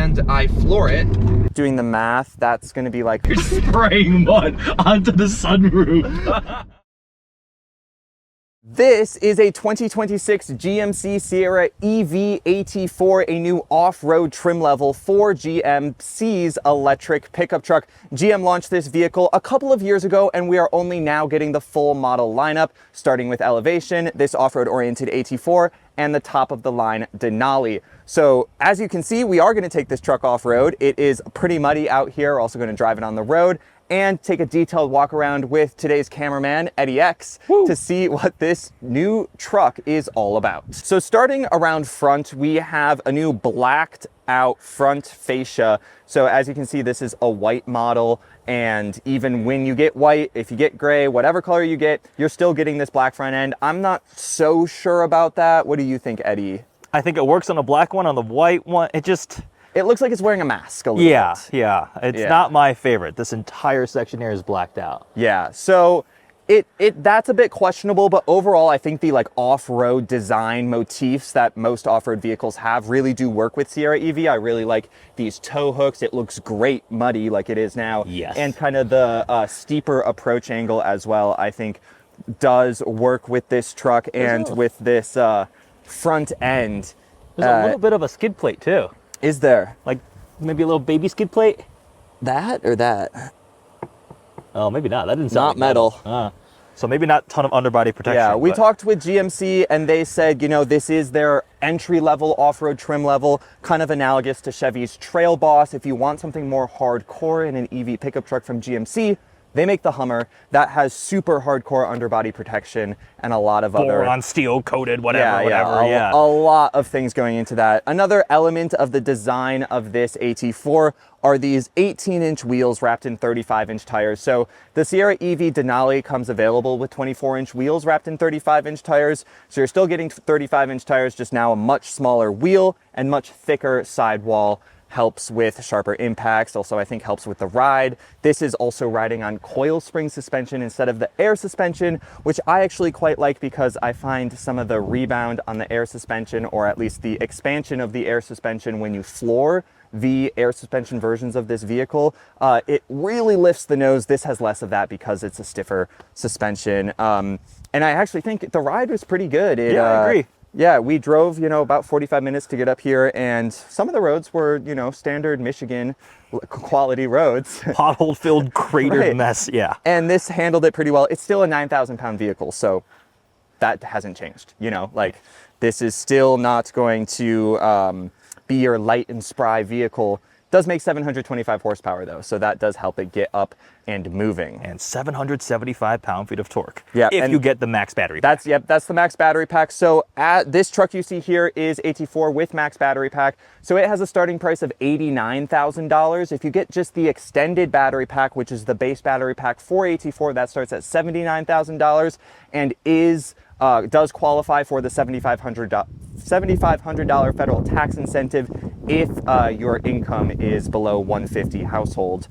and I floor it. Doing the math, that's gonna be like... You're spraying mud onto the sunroof. This is a 2026 GMC Sierra EV AT4, a new off-road trim level for GMC's electric pickup truck. GM launched this vehicle a couple of years ago, and we are only now getting the full model lineup, starting with Elevation, this off-road oriented AT4, and the top of the line Denali. So as you can see, we are going to take this truck off-road. It is pretty muddy out here. Also going to drive it on the road and take a detailed walk around with today's cameraman, Eddie X, to see what this new truck is all about. So starting around front, we have a new blacked out front fascia. So as you can see, this is a white model. And even when you get white, if you get gray, whatever color you get, you're still getting this black front end. I'm not so sure about that. What do you think, Eddie? I think it works on the black one. On the white one, it looks like it's wearing a mask a little bit. Yeah. It's not my favorite. This entire section here is blacked out. Yeah, so that's a bit questionable, but overall I think the like off-road design motifs that most off-road vehicles have really do work with Sierra EV. I really like these tow hooks. It looks great muddy like it is now. Yes. And kind of the steeper approach angle as well, I think does work with this truck and with this front end. There's a little bit of a skid plate too. Is there? Like maybe a little baby skid plate? That or that? Oh, maybe not. That didn't sound not metal. So maybe not a ton of underbody protection. Yeah, we talked with GMC and they said, you know, this is their entry-level off-road trim level, kind of analogous to Chevy's Trail Boss. If you want something more hardcore in an EV pickup truck from GMC, they make the Hummer that has super hardcore underbody protection and a lot of other... Boron steel coated, whatever. A lot of things going into that. Another element of the design of this AT4 are these 18-inch wheels wrapped in 35-inch tires. So the Sierra EV Denali comes available with 24-inch wheels wrapped in 35-inch tires. So you're still getting 35-inch tires, just now a much smaller wheel and much thicker sidewall. Helps with sharper impacts, also I think helps with the ride. This is also riding on coil spring suspension instead of the air suspension, which I actually quite like because I find some of the rebound on the air suspension, or at least the expansion of the air suspension when you floor the air suspension versions of this vehicle, it really lifts the nose. This has less of that because it's a stiffer suspension. And I actually think the ride was pretty good. Yeah, I agree. Yeah, we drove, you know, about 45 minutes to get up here, and some of the roads were, you know, standard Michigan quality roads. Pothole-filled cratered mess, yeah. And this handled it pretty well. It's still a 9,000-pound vehicle, so that hasn't changed, you know? Like, this is still not going to be your light and spry vehicle. Does make 725 horsepower though, so that does help it get up and moving. And 775 pound-feet of torque. Yeah, if you get the max battery pack. That's the max battery pack. So this truck you see here is AT4 with max battery pack. So it has a starting price of $89,000. If you get just the extended battery pack, which is the base battery pack for AT4, that starts at $79,000 and does qualify for the $7,500 federal tax incentive if your income is below 150 household.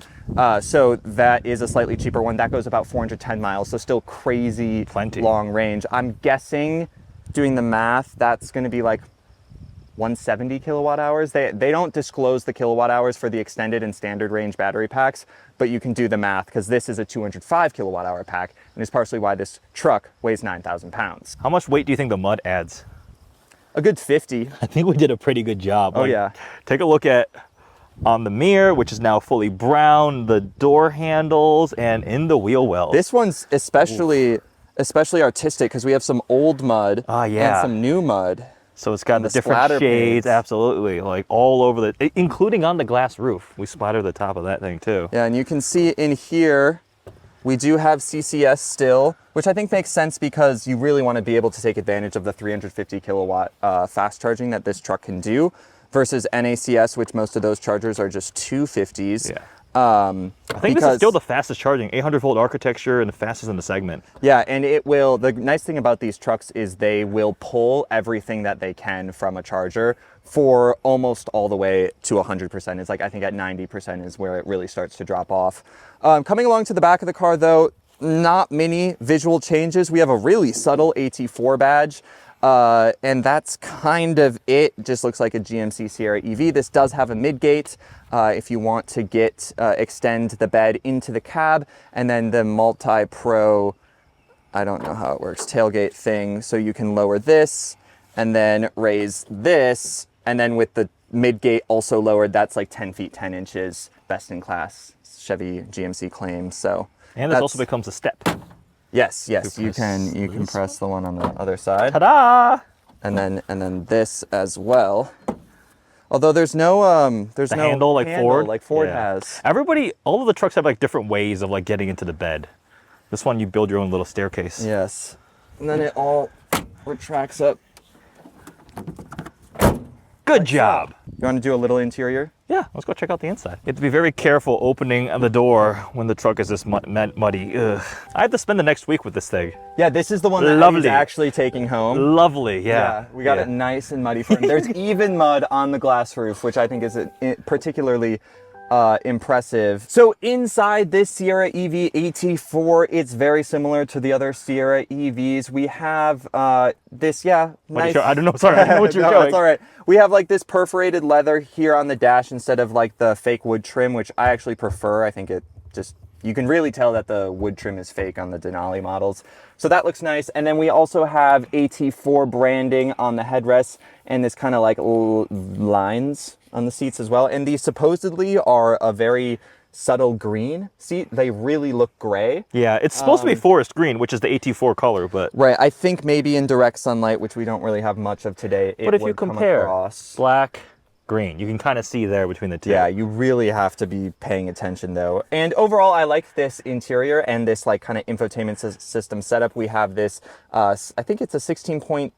So that is a slightly cheaper one. That goes about 410 miles, so still crazy long range. I'm guessing, doing the math, that's going to be like 170 kilowatt hours. They don't disclose the kilowatt hours for the extended and standard range battery packs, but you can do the math because this is a 205 kilowatt hour pack, and it's partially why this truck weighs 9,000 pounds. How much weight do you think the mud adds? A good 50. I think we did a pretty good job. Oh, yeah. Take a look at on the mirror, which is now fully brown, the door handles, and in the wheel wells. This one's especially artistic because we have some old mud and some new mud. So it's got the different shades, absolutely, like all over including on the glass roof. We splattered the top of that thing too. Yeah, and you can see in here, we do have CCS still, which I think makes sense because you really want to be able to take advantage of the 350 kilowatt fast charging that this truck can do versus NACS, which most of those chargers are just 250s. Yeah. I think this is still the fastest charging, 800 volt architecture and the fastest in the segment. Yeah, and it will, the nice thing about these trucks is they will pull everything that they can from a charger for almost all the way to 100%. It's like, I think at 90% is where it really starts to drop off. Coming along to the back of the car though, not many visual changes. We have a really subtle AT4 badge. And that's kind of it. Just looks like a GMC Sierra EV. This does have a midgate if you want to extend the bed into the cab, and then the multi-pro, I don't know how it works, tailgate thing. So you can lower this and then raise this, and then with the midgate also lowered, that's like 10 feet 10 inches, best in class Chevy GMC claims. So and this also becomes a step. Yes, you can press the one on the other side. Ta-da! And then this as well. Although there's no handle like Ford has. All of the trucks have like different ways of like getting into the bed. This one you build your own little staircase. Yes. And then it all retracts up. Good job. You want to do a little interior? Yeah, let's go check out the inside. You have to be very careful opening the door when the truck is this muddy. Ugh. I have to spend the next week with this thing. Yeah, this is the one that he's actually taking home. Lovely, yeah. We got it nice and muddy for him. There's even mud on the glass roof, which I think is particularly impressive. So inside this Sierra EV AT4, it's very similar to the other Sierra EVs. We have this, nice. I don't know, sorry, I don't know what you're no, showing. That's all right. We have like this perforated leather here on the dash instead of like the fake wood trim, which I actually prefer. I think you can really tell that the wood trim is fake on the Denali models. So that looks nice. And then we also have AT4 branding on the headrests and this kind of like lines on the seats as well. And these supposedly are a very subtle green seat. They really look gray. Yeah, it's supposed to be forest green, which is the AT4 color, but... Right, I think maybe in direct sunlight, which we don't really have much of today, but if you compare black, green, you can kind of see there between the two. Yeah, you really have to be paying attention though. And overall, I like this interior and this like kind of infotainment system setup. We have this, I think it's a 16.8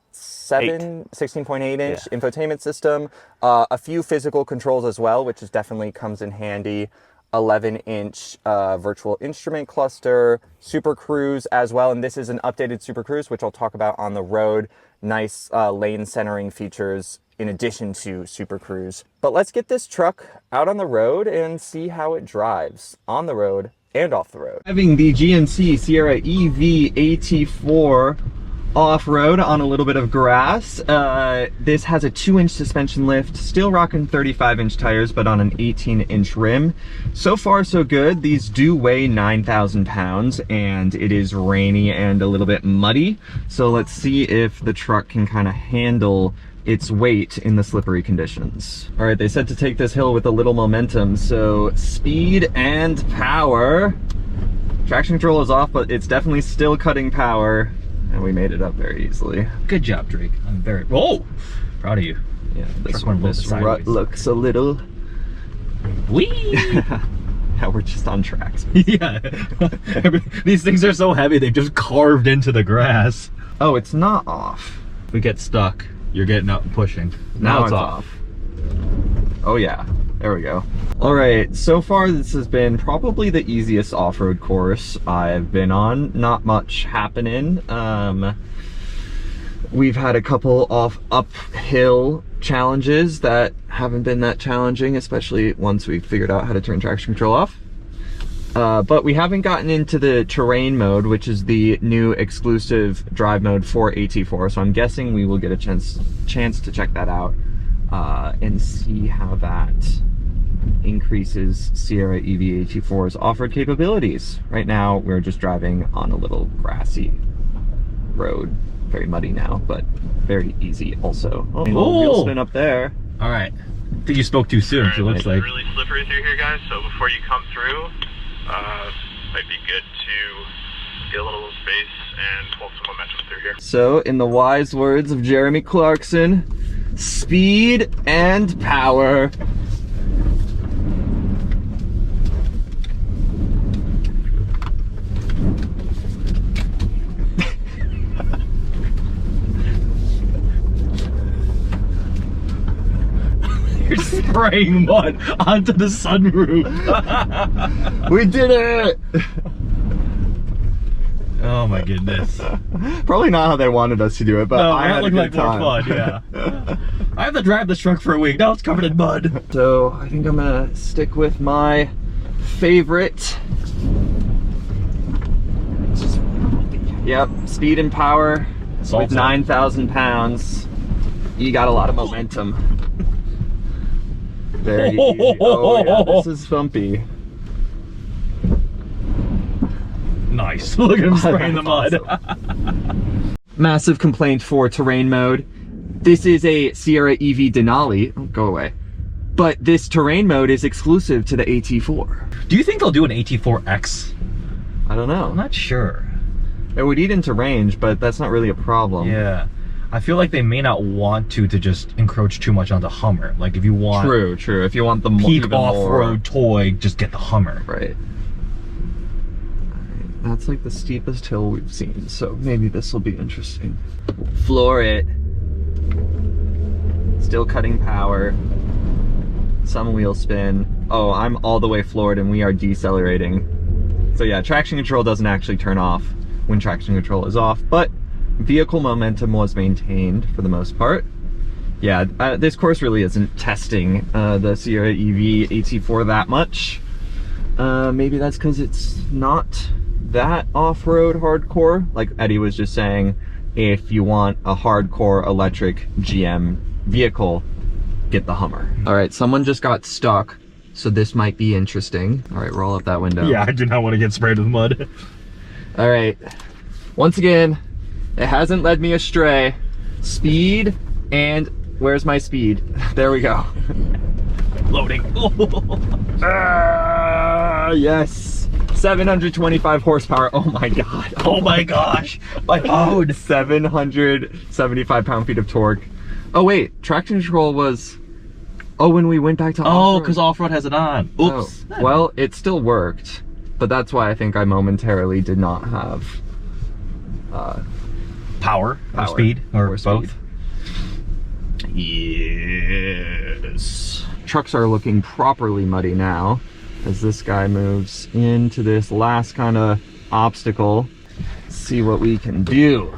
inch infotainment system, a few physical controls as well, which definitely comes in handy. 11-inch virtual instrument cluster, Super Cruise as well, and this is an updated Super Cruise, which I'll talk about on the road. Nice lane centering features in addition to Super Cruise. But let's get this truck out on the road and see how it drives on the road and off the road. Having the GMC Sierra EV AT4 off-road on a little bit of grass. This has a 2-inch suspension lift, still rocking 35-inch tires, but on an 18-inch rim. So far, so good. These do weigh 9,000 pounds, and it is rainy and a little bit muddy. So let's see if the truck can kind of handle its weight in the slippery conditions. All right, they said to take this hill with a little momentum, so speed and power. Traction control is off, but it's definitely still cutting power. And we made it up very easily. Good job, Drake. I'm very proud of you. Yeah, this rut looks a little... Whee! Now we're just on tracks. Yeah. These things are so heavy, they've just carved into the grass. Oh, it's not off. We get stuck. You're getting up and pushing. Now it's off. Oh yeah, there we go. All right, so far this has been probably the easiest off-road course I've been on. Not much happening. We've had a couple uphill challenges that haven't been that challenging, especially once we've figured out how to turn traction control off. But we haven't gotten into the terrain mode, which is the new exclusive drive mode for AT4. So I'm guessing we will get a chance to check that out and see how that increases Sierra EV AT4's off-road capabilities. Right now, we're just driving on a little grassy road. Very muddy now, but very easy also. Oh, wheel spin up there. All right. I think you spoke too soon. It looks like really slippery through here, guys. So before you come through, might be good to get a little space and hold some momentum through here. So, in the wise words of Jeremy Clarkson, speed and power. you're spraying mud onto the sunroof. We did it! Oh my goodness. Probably not how they wanted us to do it, but no, I had a good time. More fun, yeah. I have to drive this truck for a week. Now it's covered in mud. So I think I'm gonna stick with my favorite. Yep, speed and power. with 9,000 pounds, you got a lot of momentum. Very easy. Oh yeah, this is bumpy. Nice. Look at him spraying the mud. Massive complaint for terrain mode. This is a Sierra EV Denali. Oh, go away. But this terrain mode is exclusive to the AT4. Do you think they'll do an AT4X? I don't know. I'm not sure. It would eat into range, but that's not really a problem. Yeah. I feel like they may not want to just encroach too much onto Hummer. Like if you want True. If you want the peak off-road toy, just get the Hummer. Right. Alright, that's like the steepest hill we've seen, so maybe this will be interesting. Floor it. Still cutting power. Some wheel spin. Oh, I'm all the way floored and we are decelerating. So yeah, traction control doesn't actually turn off when traction control is off, but vehicle momentum was maintained for the most part. Yeah, this course really isn't testing the Sierra EV AT4 that much. Maybe that's because it's not that off-road hardcore. Like Eddie was just saying, if you want a hardcore electric GM vehicle, get the Hummer. All right, someone just got stuck, so this might be interesting. All right, roll up that window. Yeah, I do not want to get sprayed with mud. All right, once again, it hasn't led me astray. Speed, and where's my speed? There we go. Loading. Yes. 725 horsepower. Oh my god. Oh my gosh. My phone. 775 pound-feet of torque. Oh wait, traction control was... Oh, when we went back to off-road. Oh, because off-road has it on. Oops. Oh. Well, it still worked, but that's why I think I momentarily did not have... Power or speed or both. Yes. Trucks are looking properly muddy now as this guy moves into this last kind of obstacle. Let's see what we can do.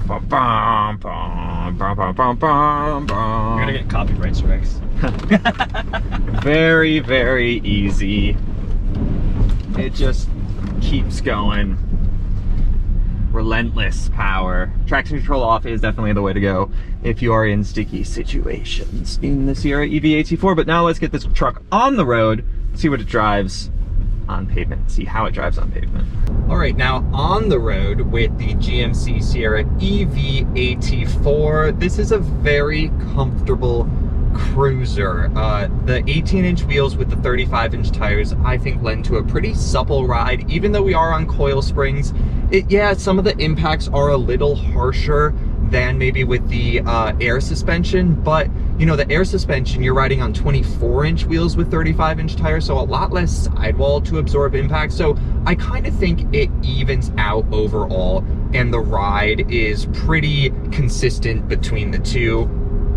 You're gonna get copyright strikes. Very, very easy. It just keeps going. Relentless power. Traction control off is definitely the way to go if you are in sticky situations in the Sierra EV AT4. But now let's get this truck on the road, see what it drives on pavement, see how it drives on pavement. All right, now on the road with the GMC Sierra EV AT4. This is a very comfortable cruiser. The 18-inch wheels with the 35-inch tires, I think, lend to a pretty supple ride, even though we are on coil springs. Yeah, some of the impacts are a little harsher than maybe with the air suspension, but you know, the air suspension, you're riding on 24-inch wheels with 35-inch tires, so a lot less sidewall to absorb impact. So I kind of think it evens out overall, and the ride is pretty consistent between the two.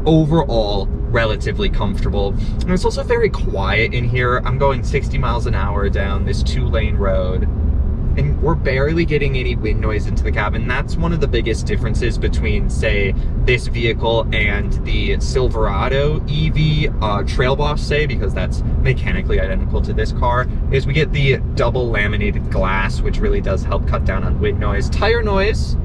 Overall, relatively comfortable. And it's also very quiet in here. I'm going 60 miles an hour down this 2-lane road, and we're barely getting any wind noise into the cabin. That's one of the biggest differences between, say, this vehicle and the Silverado EV Trail Boss, say, because that's mechanically identical to this car, is we get the double laminated glass, which really does help cut down on wind noise. Tire noise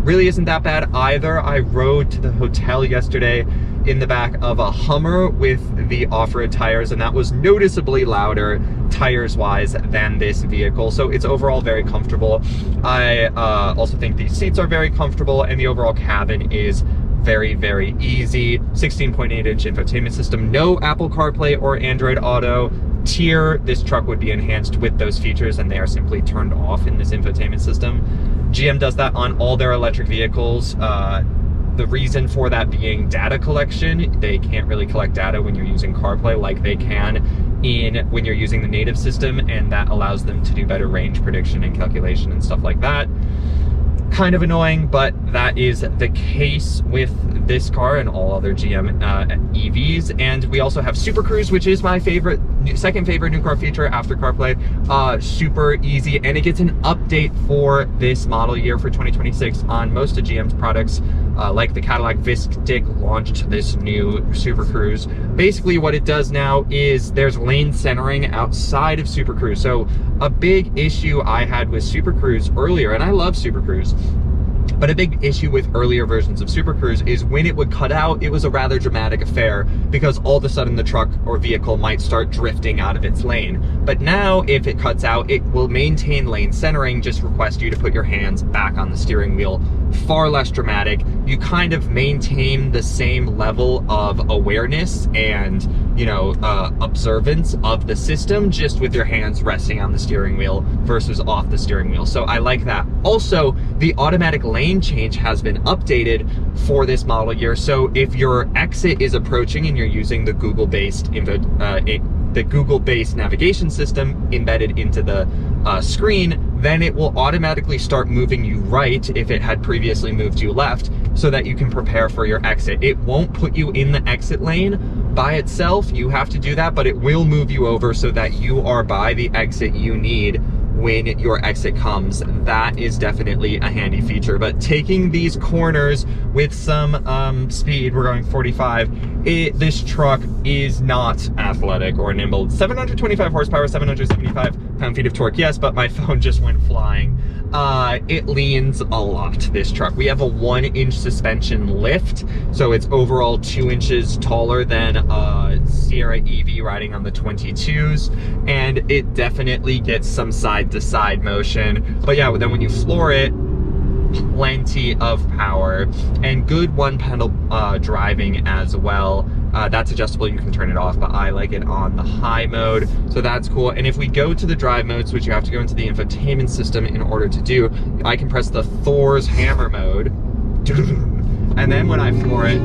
really isn't that bad either. I rode to the hotel yesterday in the back of a Hummer with the off-road tires, and that was noticeably louder tires wise than this vehicle, so it's overall very comfortable. I also think these seats are very comfortable, and the overall cabin is very, very easy. 16.8-inch infotainment system, no Apple CarPlay or Android Auto. Tier, this truck would be enhanced with those features, and they are simply turned off in this infotainment system. GM does that on all their electric vehicles. The reason for that being data collection. They can't really collect data when you're using CarPlay like they can when you're using the native system, and that allows them to do better range prediction and calculation and stuff like that. Kind of annoying, but that is the case with this car and all other GM EVs. And we also have Super Cruise, which is my second favorite new car feature after CarPlay. Super easy, and it gets an update for this model year for 2026 on most of GM's products. like the Cadillac Vistic launched this new Super Cruise. Basically what it does now is there's lane centering outside of Super Cruise. So a big issue I had with Super Cruise earlier, and I love Super Cruise, but a big issue with earlier versions of Super Cruise is when it would cut out, it was a rather dramatic affair because all of a sudden the truck or vehicle might start drifting out of its lane. But now if it cuts out, it will maintain lane centering, just request you to put your hands back on the steering wheel. Far less dramatic. You kind of maintain the same level of awareness and, you know, observance of the system, just with your hands resting on the steering wheel versus off the steering wheel. So I like that. Also, the automatic lane change has been updated for this model year. So if your exit is approaching and you're using the Google-based navigation system embedded into the screen, then it will automatically start moving you right if it had previously moved you left, so that you can prepare for your exit. It won't put you in the exit lane by itself. You have to do that, but it will move you over so that you are by the exit you need when your exit comes. That is definitely a handy feature. But taking these corners with some speed, we're going 45, this truck is not athletic or nimble. 725 horsepower, 775 pound-feet of torque, yes, but my phone just went flying. It leans a lot, this truck. We have a 1-inch suspension lift, so it's overall 2 inches taller than Sierra EV riding on the 22s, and it definitely gets some side-to-side motion. But yeah, then when you floor it, plenty of power and good one-pedal driving as well. That's adjustable, you can turn it off, but I like it on the high mode, so that's cool. And if we go to the drive modes, which you have to go into the infotainment system in order to do, I can press the Thor's hammer mode, and then when I floor it,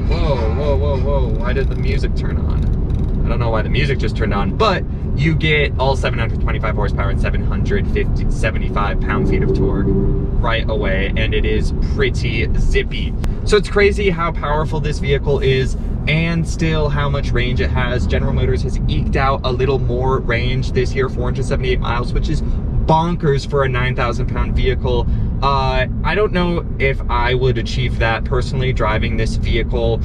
whoa, why did the music turn on? I don't know why the music just turned on, but you get all 725 horsepower and 775 pound-feet of torque right away, and it is pretty zippy. So it's crazy how powerful this vehicle is and still how much range it has. General Motors has eked out a little more range this year, 478 miles, which is bonkers for a 9,000 pound vehicle. I don't know if I would achieve that personally driving this vehicle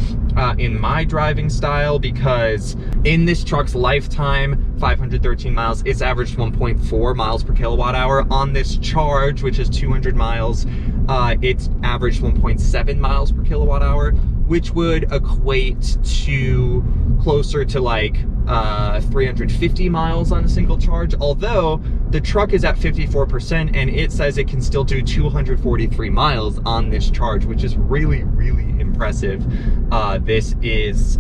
in my driving style, because in this truck's lifetime, 513 miles, it's averaged 1.4 miles per kilowatt hour. On this Charge, which is 200 miles, it's averaged 1.7 miles per kilowatt hour, which would equate to closer to like 350 miles on a single charge, although the truck is at 54% and it says it can still do 243 miles on this charge, which is really, really impressive. This is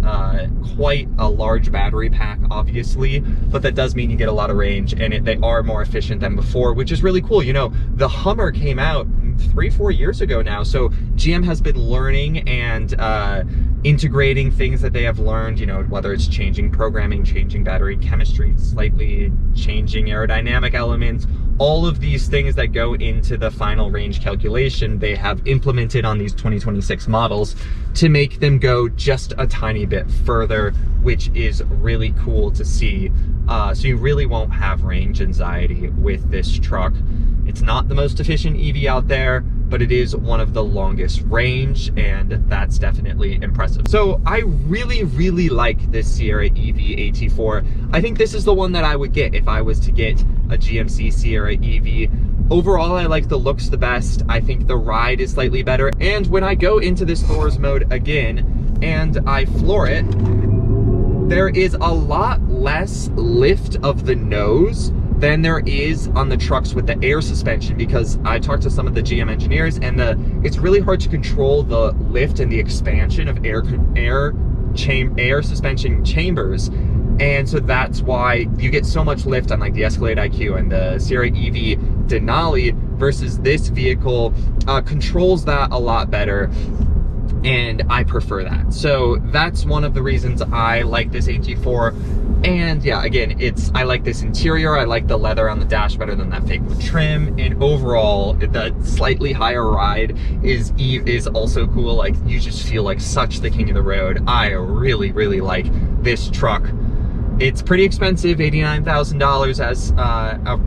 quite a large battery pack, obviously, but that does mean you get a lot of range, and they are more efficient than before, which is really cool. You know, the Hummer came out 3-4 years ago now, so GM has been learning and integrating things that they have learned, you know, whether it's changing programming, changing battery chemistry, slightly changing aerodynamic elements, all of these things that go into the final range calculation, they have implemented on these 2026 models to make them go just a tiny bit further, which is really cool to see. So you really won't have range anxiety with this truck. It's not the most efficient EV out there, but it is one of the longest range, and that's definitely impressive. So I really, really like this Sierra EV AT4. I think this is the one that I would get if I was to get a GMC Sierra EV. Overall, I like the looks the best. I think the ride is slightly better. And when I go into this Thor's mode again and I floor it, there is a lot less lift of the nose than there is on the trucks with the air suspension, because I talked to some of the GM engineers, and it's really hard to control the lift and the expansion of air suspension chambers. And so that's why you get so much lift on like the Escalade IQ and the Sierra EV Denali, versus this vehicle controls that a lot better, and I prefer that. So that's one of the reasons I like this AT4. And yeah, again, I like this interior. I like the leather on the dash better than that fake wood trim. And overall, the slightly higher ride is also cool. Like, you just feel like such the king of the road. I really, really like this truck. It's pretty expensive, $89,000 as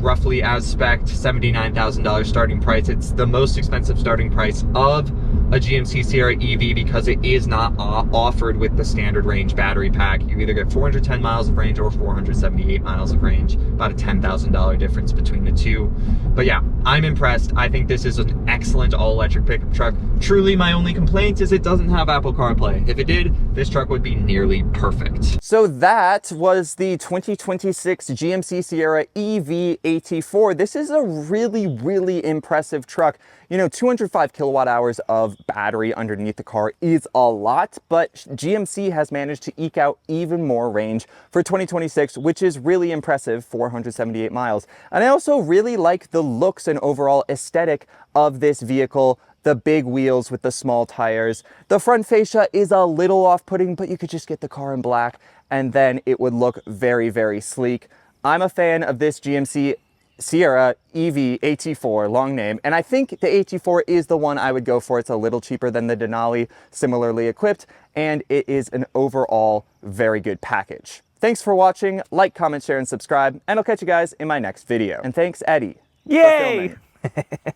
roughly as spec'd, $79,000 starting price. It's the most expensive starting price of a GMC Sierra EV because it is not offered with the standard range battery pack. You either get 410 miles of range or 478 miles of range, about a $10,000 difference between the two. But yeah, I'm impressed. I think this is an excellent all-electric pickup truck. Truly, my only complaint is it doesn't have Apple CarPlay. If it did, this truck would be nearly perfect. So that was the 2026 GMC Sierra EV AT4. This is a really, really impressive truck. You know, 205 kilowatt hours of battery underneath the car is a lot, but GMC has managed to eke out even more range for 2026, which is really impressive, 478 miles. And I also really like the looks and overall aesthetic of this vehicle. The big wheels with the small tires. The front fascia is a little off-putting, but you could just get the car in black and then it would look very, very sleek. I'm a fan of this GMC Sierra EV AT4, long name, and I think the AT4 is the one I would go for. It's a little cheaper than the Denali, similarly equipped, and it is an overall very good package. Thanks for watching. Like, comment, share, and subscribe, and I'll catch you guys in my next video. And thanks, Eddie. Yay! For filming.